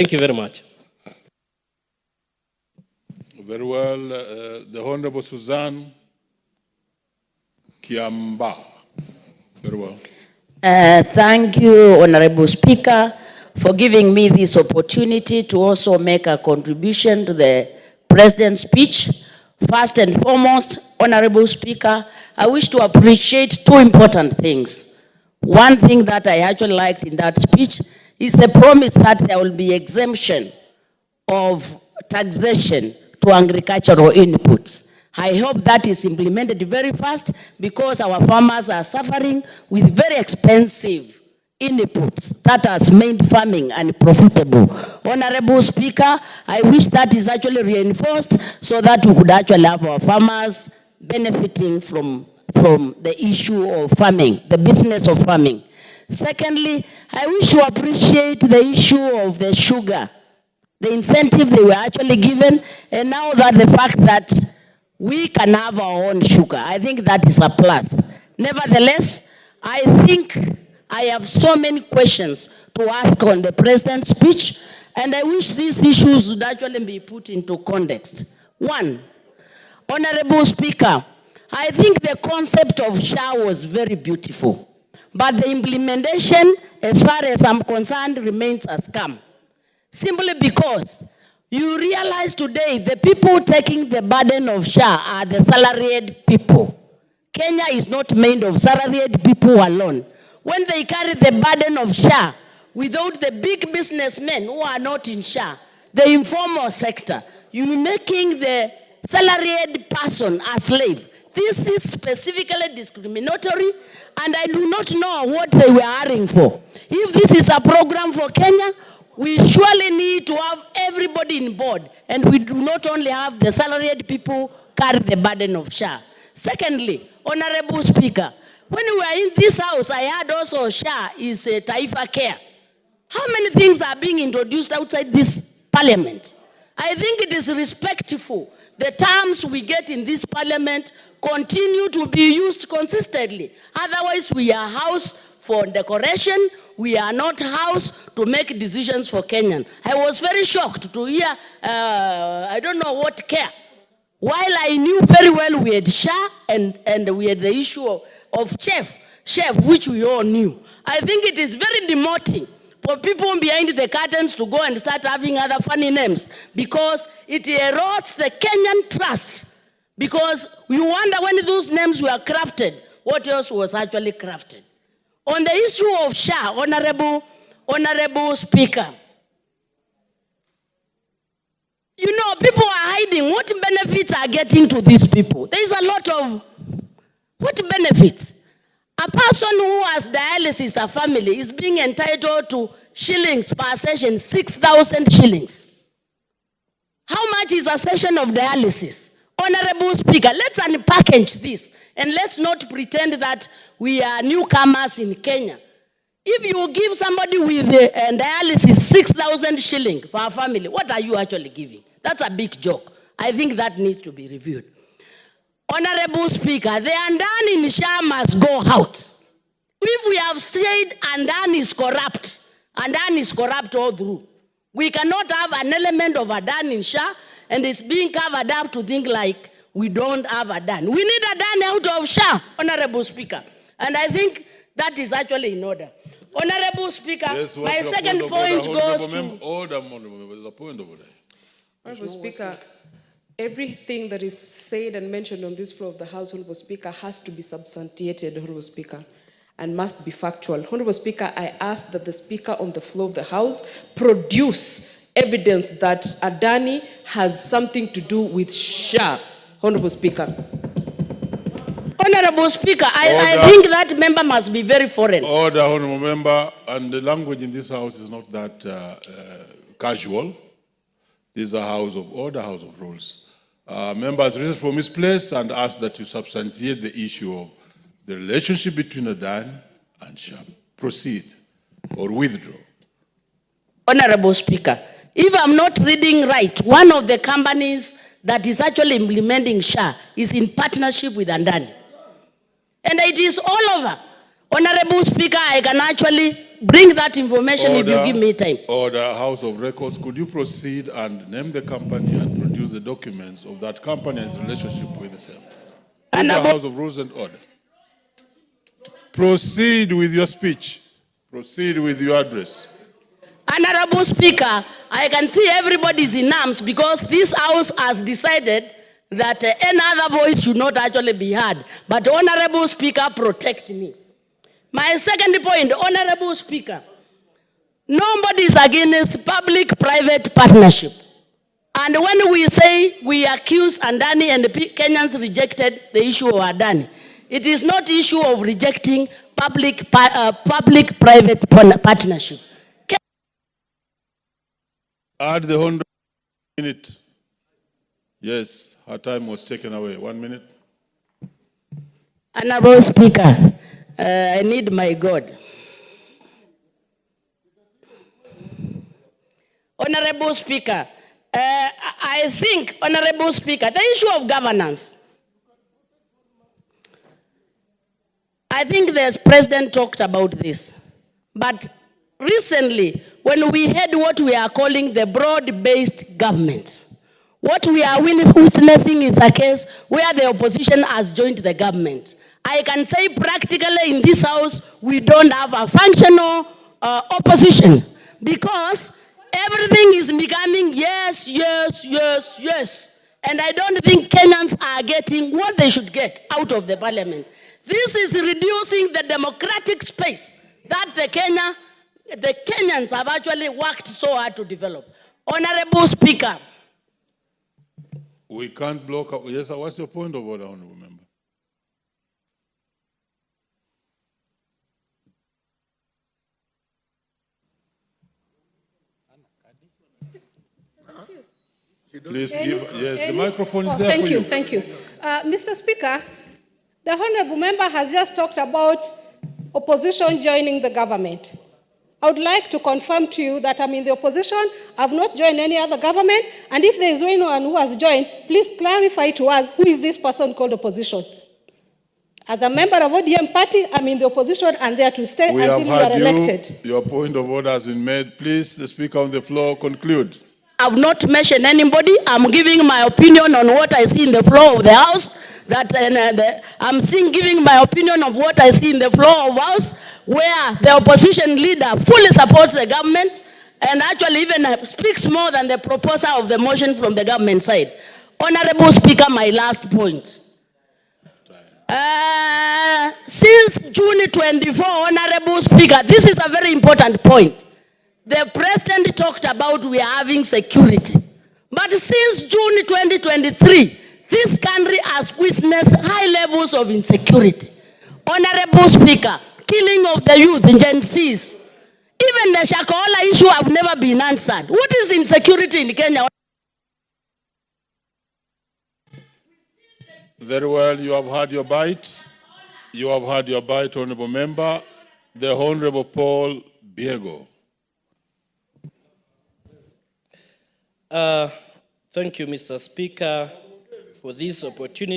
Thank you very much. Very well. The Honorable Suzanne Kiamba. Very well. Thank you, Honorable Speaker, for giving me this opportunity to also make a contribution to the President's speech. First and foremost, Honorable Speaker, I wish to appreciate two important things. One thing that I actually liked in that speech is the promise that there will be exemption of taxation to agricultural inputs. I hope that is implemented very fast because our farmers are suffering with very expensive inputs that has made farming unprofitable. Honorable Speaker, I wish that is actually reinforced so that we could actually have our farmers benefiting from the issue of farming, the business of farming. Secondly, I wish to appreciate the issue of the sugar, the incentive they were actually given, and now that the fact that we can have our own sugar, I think that is a plus. Nevertheless, I think I have so many questions to ask on the President's speech, and I wish these issues would actually be put into context. One, Honorable Speaker, I think the concept of SHA was very beautiful, but the implementation, as far as I'm concerned, remains a scam. Simply because you realize today the people taking the burden of SHA are the salaried people. Kenya is not made of salaried people alone. When they carry the burden of SHA without the big businessmen who are not in SHA, the informal sector, you're making the salaried person a slave. This is specifically discriminatory, and I do not know what they were hiring for. If this is a program for Kenya, we surely need to have everybody on board, and we do not only have the salaried people carry the burden of SHA. Secondly, Honorable Speaker, when we were in this house, I heard also SHA is a Taifa Care. How many things are being introduced outside this parliament? I think it is respectful. The terms we get in this parliament continue to be used consistently. Otherwise, we are house for decoration. We are not house to make decisions for Kenyan. I was very shocked to hear, I don't know what care. While I knew very well we had SHA and we had the issue of SHIF, which we all knew. I think it is very demoting for people behind the curtains to go and start having other funny names, because it erodes the Kenyan trust. Because we wonder when those names were crafted, what else was actually crafted. On the issue of SHA, Honorable Speaker, you know, people are hiding. What benefits are getting to these people? There is a lot of, what benefits? A person who has dialysis, a family, is being entitled to shillings per session, 6,000 shillings. How much is a session of dialysis? Honorable Speaker, let's unpackage this, and let's not pretend that we are newcomers in Kenya. If you give somebody with dialysis 6,000 shillings per family, what are you actually giving? That's a big joke. I think that needs to be reviewed. Honorable Speaker, the Andan in SHA must go out. If we have said Andan is corrupt, Andan is corrupt all through. We cannot have an element of Adan in SHA, and it's being covered up to think like we don't have Adan. We need Adan out of SHA, Honorable Speaker. And I think that is actually in order. Honorable Speaker, yes, my second point goes to... Order, there's a point over there. Honorable Speaker, everything that is said and mentioned on this floor of the House, Honorable Speaker, has to be substantiated, Honorable Speaker, and must be factual. Honorable Speaker, I ask that the Speaker on the floor of the House produce evidence that Adani has something to do with SHA. Honorable Speaker. Honorable Speaker, I think that member must be very foreign. Order, Honorable Member, and the language in this House is not that casual. This is a House of order, House of rules. Members risen from his place and ask that you substantiate the issue of the relationship between Adani and SHA. Proceed or withdraw. Honorable Speaker, if I'm not reading right, one of the companies that is actually implementing SHA is in partnership with Adani. And it is all over. Honorable Speaker, I can actually bring that information if you give me time. Order, House of Records, could you proceed and name the company and produce the documents of that company and its relationship with the same? And the House of Rules and Order. Proceed with your speech. Proceed with your address. Honorable Speaker, I can see everybody's in arms because this House has decided that any other voice should not actually be heard. But Honorable Speaker, protect me. My second point, Honorable Speaker, nobody is against public-private partnership. And when we say we accuse Adani and the Kenyans rejected the issue of Adani, it is not issue of rejecting public-private partnership. Add the 100 minute. Yes, her time was taken away. 1 minute. Honorable Speaker, I need my God. Honorable Speaker, I think, Honorable Speaker, the issue of governance. I think the President talked about this. But recently, when we had what we are calling the broad-based government, what we are witnessing is a case where the opposition has joined the government. I can say practically in this House, we don't have a functional opposition because everything is becoming yes, yes, yes, yes. And I don't think Kenyans are getting what they should get out of the parliament. This is reducing the democratic space that the Kenyans have actually worked so hard to develop. Honorable Speaker. We can't block up. Yes, what's your point of order, Honorable Member? Please give, yes, the microphone is there for you. Thank you. Mr. Speaker, the Honorable Member has just talked about opposition joining the government. I would like to confirm to you that I'm in the opposition, I've not joined any other government, and if there is anyone who has joined, please clarify to us who is this person called opposition. As a member of ODM party, I'm in the opposition and there to stay until you are elected. Your point of order has been made. Please, the Speaker on the floor, conclude. I've not mentioned anybody. I'm giving my opinion on what I see in the floor of the House. Giving my opinion of what I see in the floor of House, where the opposition leader fully supports the government and actually even speaks more than the proposer of the motion from the government side. Honorable Speaker, my last point. Since June 24, Honorable Speaker, this is a very important point. The President talked about we are having security. But since June 2023, this country has witnessed high levels of insecurity. Honorable Speaker, killing of the youth in Gen Zs. Even the Shakahola issue have never been answered. What is insecurity in Kenya? Very well, you have had your bite. You have had your bite, Honorable Member. The Honorable Paul Biego. Thank you, Mr. Speaker, for this opportunity.